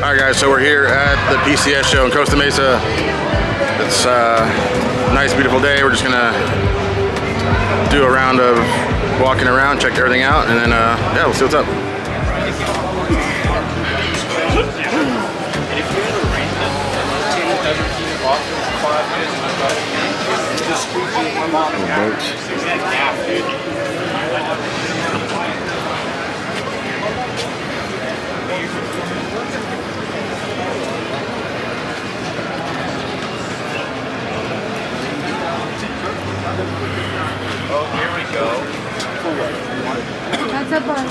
Alright guys, so we're here at the PCS show in Costa Mesa. It's a nice, beautiful day. We're just gonna do a round of walking around, check everything out, and then yeah, we'll see what's up. Oh, here we go. That's a bundle.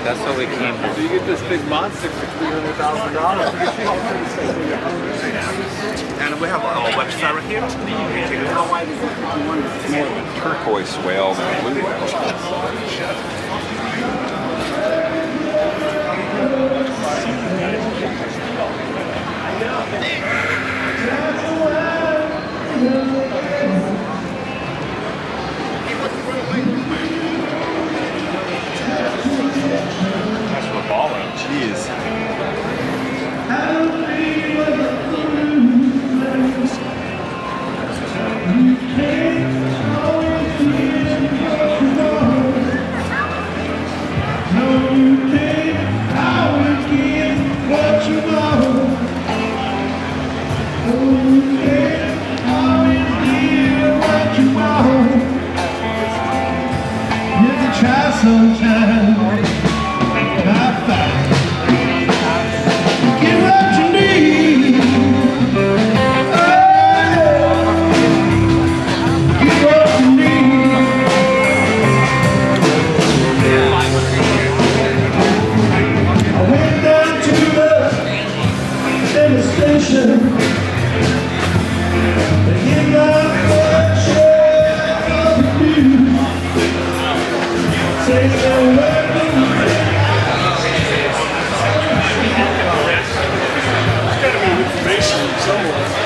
That's what we came for. You get this big monster for $300,000. And we have a website right here. How wide is that 51? It's more than Turquoise whale than blue whale. That's for balling. Jeez.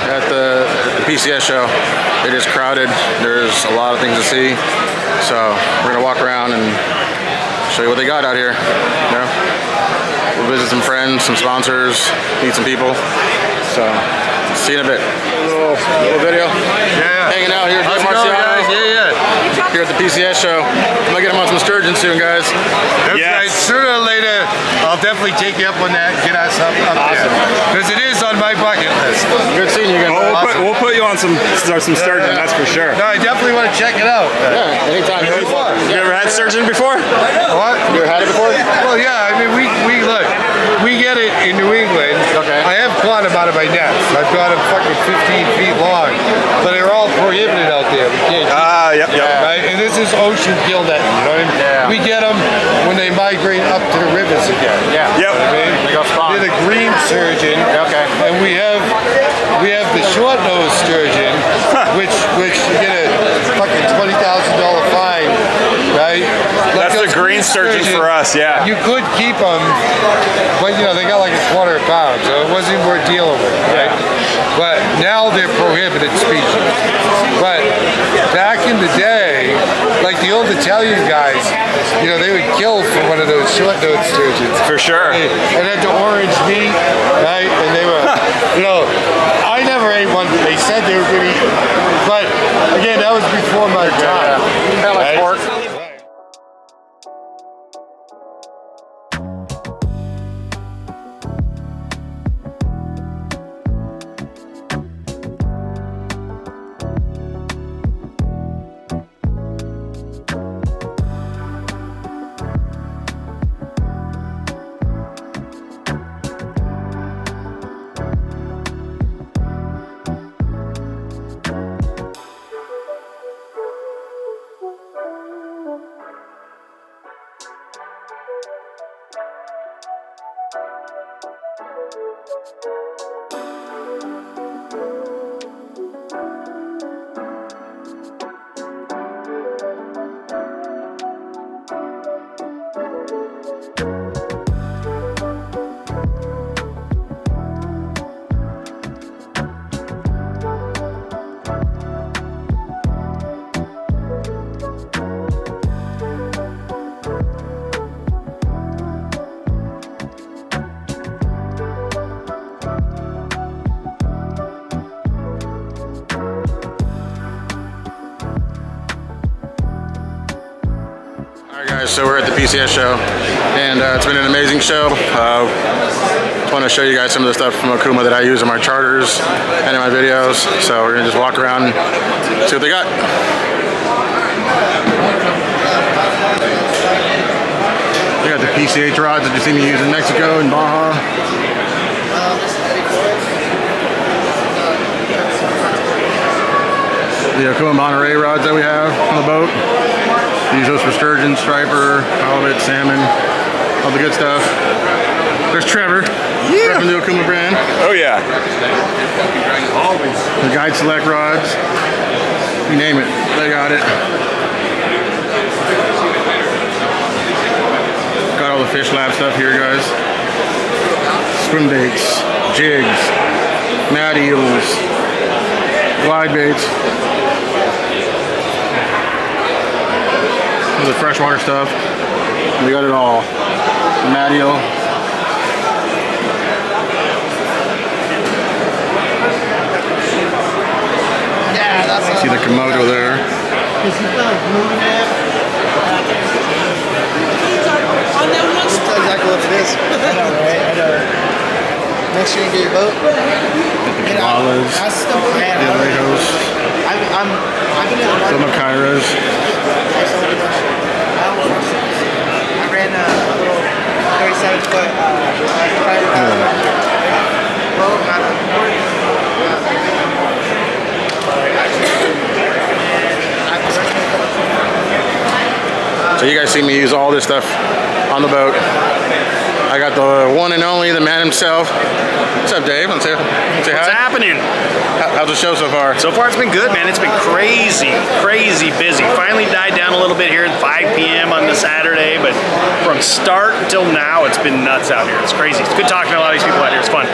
At the PCS show, it is crowded. There's a lot of things to see. So we're gonna walk around and show you what they got out here. You know? We'll visit some friends, some sponsors, meet some people. So see you in a bit. Little video. Yeah. Hanging out here with Marciano. Here at the PCS show. I'm gonna get him on some Sturgeon soon, guys. That's Yes. right. Sooner or later, I'll definitely take you up on that and get us up there. Because it is on my bucket list. Good seeing you again. Oh, Awesome. we'll put you on some sturgeon, that's for sure. No, I definitely want to check it out. Yeah, anytime. You ever had sturgeon before? What? You ever had it before? Well, yeah, I mean, we look, we get it in New England. Okay. I have caught them out of my nets. I've got them fucking 15 feet long, but they're all prohibited out there. We can't keep Yep. right? And this is ocean gill netting, you know what I mean? Yeah. We get them when they migrate up to the rivers again. Yeah. Yep. I mean, They go spawn. they're the green sturgeon. Okay. And we have the short-nosed sturgeon, which you get a fucking $20,000 fine, right? Like That's the those green sturgeon for us, yeah. You could keep them, but you know they got like a quarter pound, so it wasn't worth dealing with, right? But now they're prohibited species. But back in the day, like the old Italian guys, you know, they would kill for one of those short-nosed sturgeons. For sure. And had the orange meat, right? And they were, you know, I never ate one. They said they were going to eat, but again, that was before my time. Kind of like right? pork. guys, so we're at the PCS show, and it's been an amazing show. Just want to show you guys some of the stuff from Okuma that I use in my charters and in my videos. So we're gonna just walk around and see what they got. We got the PCH rods that you see me use in Mexico and Baja. The Akuma Monterey rods that we have on the boat. Use those for sturgeon, striper, halibut, salmon, all the good stuff. There's Trevor, from the Okuma brand. Oh yeah. The Guide Select rods, you name it, they got it. Got all the fish lab stuff here, guys. Swim baits, jigs, mad eels, glide baits. The freshwater stuff, we got it all. The mad eel. Yeah, that's See the Komodo there. That's exactly what it is. I know, right? I know. Next year you get your boat. The koalas, That's the plan. the Orejos, I've been in the the Makairas. I ran a little 37-foot fiber boat out of the port. So you guys see me use all this stuff on the boat. I got the one and only, the man himself. What's up, Dave? Say What's hi. happening? How's the show so far? So far it's been good, man. It's been crazy busy. Finally died down a little bit here at 5 p.m. on the Saturday, but from start till now, it's been nuts out here. It's crazy. It's good talking to a lot of these people out here. It's fun.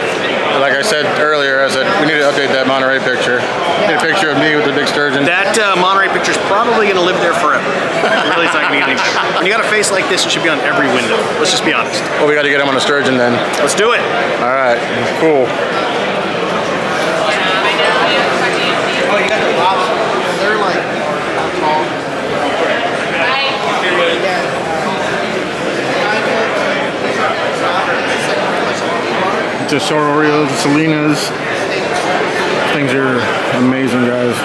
Like I said earlier, I said we need to update that Monterey picture. Get a picture of me with the big sturgeon. That Monterey picture's probably going to live there forever. Really, it's not going to get any better. When you got a face like this, it should be on every window. Let's just be honest. Well, we got to get him on a sturgeon then. Let's do it. All right, cool. Oh, you got the lobster. They're like how tall? The short Oreos, the Salinas. Things are amazing, guys.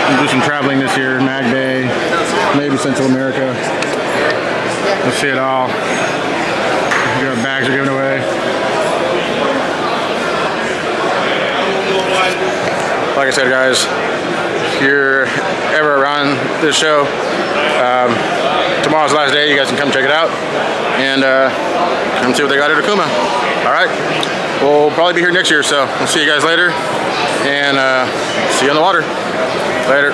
We'll do some traveling this year, Mag Bay, maybe Central America. We'll see it all. We got bags are given away. Like I said, guys, if you're ever around this show, tomorrow's the last day. You guys can come check it out and come see what they got at Akuma. All right, we'll probably be here next year, so we'll see you guys later and see you on the water. Later.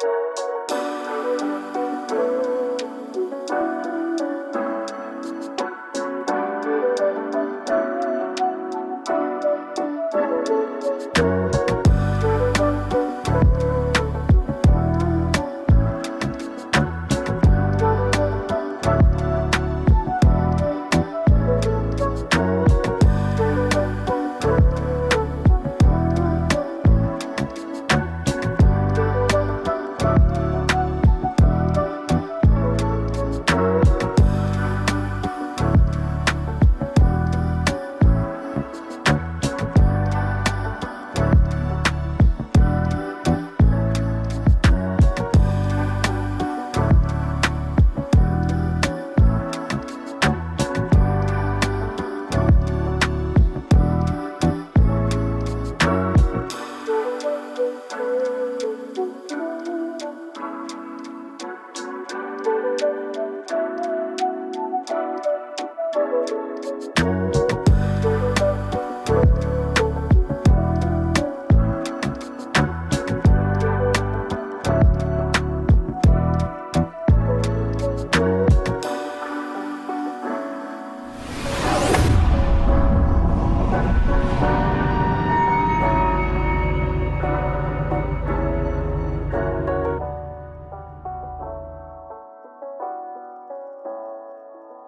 You